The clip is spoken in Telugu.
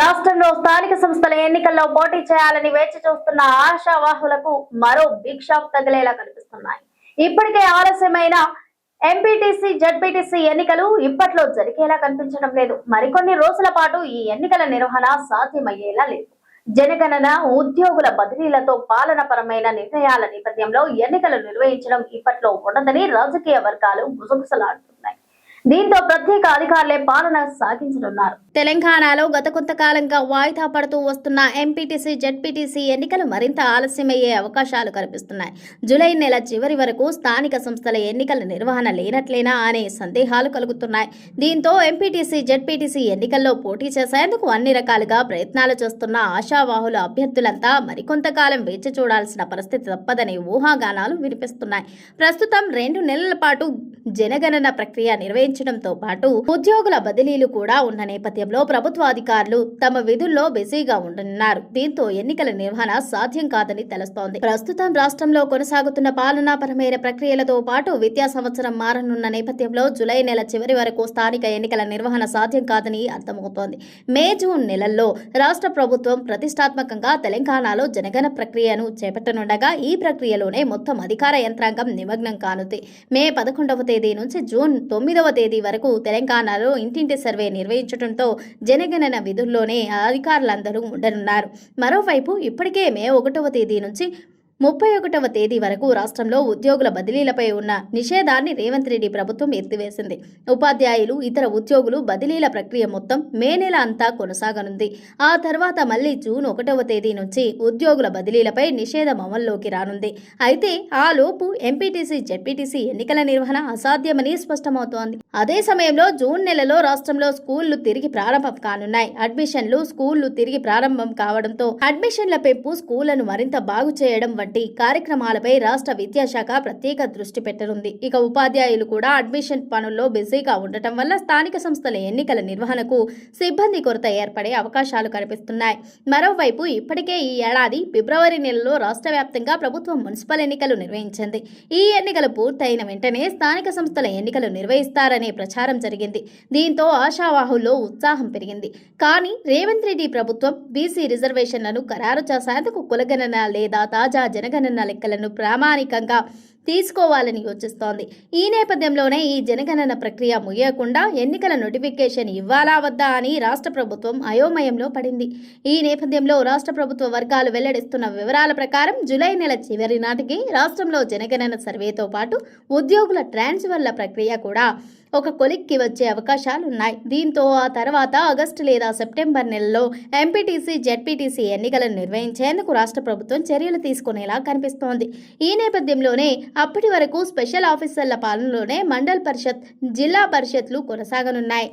రాష్ట్రంలో స్థానిక సంస్థల ఎన్నికల్లో పోటీ చేయాలని వేచి చూస్తున్న ఆశావాహులకు మరో బిగ్ షాక్ తగిలేలా కనిపిస్తున్నాయి. ఇప్పటికే ఆలస్యమైన ఎంపీటీసీ జడ్పీటీసీ ఎన్నికలు ఇప్పట్లో జరిగేలా కనిపించడం లేదు. మరికొన్ని రోజుల పాటు ఈ ఎన్నికల నిర్వహణ సాధ్యమయ్యేలా లేదు. జనగణన, ఉద్యోగుల బదిలీలతో పాలనపరమైన నిర్ణయాల నేపథ్యంలో ఎన్నికలు నిర్వహించడం ఇప్పట్లో ఉండదని రాజకీయ వర్గాలు గుసగుసలాడుతున్నాయి. దీంతో ప్రత్యేక అధికారులే పాలన సాగించనున్నారు. తెలంగాణలో గత కొంతకాలంగా వాయిదా పడుతూ వస్తున్న ఎంపీటీసీ జడ్పీటీసీ ఎన్నికలు మరింత ఆలస్యమయ్యే అవకాశాలు కనిపిస్తున్నాయి. జూలై నెల చివరి వరకు స్థానిక సంస్థల ఎన్నికల నిర్వహణ లేనట్లేనా అనే సందేహాలు కలుగుతున్నాయి. దీంతో ఎంపీటీసీ జడ్పీటీసీ ఎన్నికల్లో పోటీ చేసేందుకు అన్ని రకాలుగా ప్రయత్నాలు చేస్తున్న ఆశావాహుల అభ్యర్థులంతా మరికొంతకాలం వేచి చూడాల్సిన పరిస్థితి తప్పదనే ఊహాగానాలు వినిపిస్తున్నాయి. ప్రస్తుతం 2 నెలల పాటు జనగణన ప్రక్రియ నిర్వహించడంతో పాటు ఉద్యోగుల బదిలీలు కూడా ఉన్న నేపథ్యంలో ప్రభుత్వ అధికారులు తమ విధుల్లో బిజీగా ఉండనున్నారు. దీంతో ఎన్నికల నిర్వహణ సాధ్యం కాదని తెలుస్తోంది. ప్రస్తుతం రాష్ట్రంలో కొనసాగుతున్న పాలనాపరమైన ప్రక్రియలతో పాటు విద్యా సంవత్సరం మారనున్న నేపథ్యంలో జూలై నెల చివరి వరకు స్థానిక ఎన్నికల నిర్వహణ సాధ్యం కాదని అర్థమవుతోంది. మే, జూన్ నెలల్లో రాష్ట్ర ప్రభుత్వం ప్రతిష్టాత్మకంగా తెలంగాణలో జనగణన ప్రక్రియను చేపట్టనుండగా ఈ ప్రక్రియలోనే మొత్తం అధికార యంత్రాంగం నిమగ్నం కానుంది. మే 11వ తేదీ నుంచి జూన్ 9వ తేదీ వరకు తెలంగాణలో ఇంటింటి సర్వే నిర్వహించడంతో జనగణన విధుల్లోనే అధికారులందరూ ఉండనున్నారు. మరోవైపు ఇప్పటికే మే 1వ తేదీ నుంచి 31వ తేదీ వరకు రాష్ట్రంలో ఉద్యోగుల బదిలీలపై ఉన్న నిషేధాన్ని రేవంత్ రెడ్డి ప్రభుత్వం ఎత్తివేసింది. ఉపాధ్యాయులు, ఇతర ఉద్యోగులు బదిలీల ప్రక్రియ మొత్తం మే నెల అంతా కొనసాగనుంది. ఆ తర్వాత మళ్లీ జూన్ 1వ తేదీ నుంచి ఉద్యోగుల బదిలీలపై నిషేధం అమల్లోకి రానుంది. అయితే ఆ లోపు ఎంపీటీసీ జడ్పీటీసీ ఎన్నికల నిర్వహణ అసాధ్యమని స్పష్టమవుతోంది. అదే సమయంలో జూన్ నెలలో రాష్ట్రంలో స్కూళ్లు తిరిగి ప్రారంభం కానున్నాయి. స్కూళ్లు తిరిగి ప్రారంభం కావడంతో అడ్మిషన్ల పెంపు, స్కూళ్లను మరింత బాగు చేయడం వంటి కార్యక్రమాలపై రాష్ట్ర విద్యాశాఖ ప్రత్యేక దృష్టి పెట్టనుంది. ఇక ఉపాధ్యాయులు కూడా అడ్మిషన్ పనుల్లో బిజీగా ఉండటం వల్ల స్థానిక సంస్థల ఎన్నికల నిర్వహణకు సిబ్బంది కొరత ఏర్పడే అవకాశాలు కనిపిస్తున్నాయి. మరోవైపు ఇప్పటికే ఈ ఏడాది ఫిబ్రవరి నెలలో రాష్ట్ర వ్యాప్తంగా ప్రభుత్వం మున్సిపల్ ఎన్నికలు నిర్వహించింది. ఈ ఎన్నికలు పూర్తయిన వెంటనే స్థానిక సంస్థల ఎన్నికలు నిర్వహిస్తారనే ప్రచారం జరిగింది. దీంతో ఆశావాహుల్లో ఉత్సాహం పెరిగింది. కానీ రేవంత్ రెడ్డి ప్రభుత్వం బీసీ రిజర్వేషన్లను ఖరారు చేసేందుకు కులగణన లేదా తాజా జనగణన లెక్కలను ప్రామాణికంగా తీసుకోవాలని యోచిస్తోంది. ఈ నేపథ్యంలోనే ఈ జనగణన ప్రక్రియ ముగియకుండా ఎన్నికల నోటిఫికేషన్ ఇవ్వాలా వద్దా అని రాష్ట్ర ప్రభుత్వం అయోమయంలో పడింది. ఈ నేపథ్యంలో రాష్ట్ర ప్రభుత్వ వర్గాలు వెల్లడిస్తున్న వివరాల ప్రకారం జూలై నెల చివరి నాటికి రాష్ట్రంలో జనగణన సర్వేతో పాటు ఉద్యోగుల ట్రాన్స్ఫర్ల ప్రక్రియ కూడా ఒక కొలిక్కి వచ్చే అవకాశాలున్నాయి. దీంతో ఆ తర్వాత ఆగస్టు లేదా సెప్టెంబర్ నెలలో ఎంపీటీసీ జడ్పీటీసీ ఎన్నికలను నిర్వహించేందుకు రాష్ట్ర ప్రభుత్వం చర్యలు తీసుకునేలా కనిపిస్తోంది. ఈ నేపథ్యంలోనే అప్పటి వరకు స్పెషల్ ఆఫీసర్ల పాలనలోనే మండల్ పరిషత్, జిల్లా పరిషత్లు కొనసాగనున్నాయి.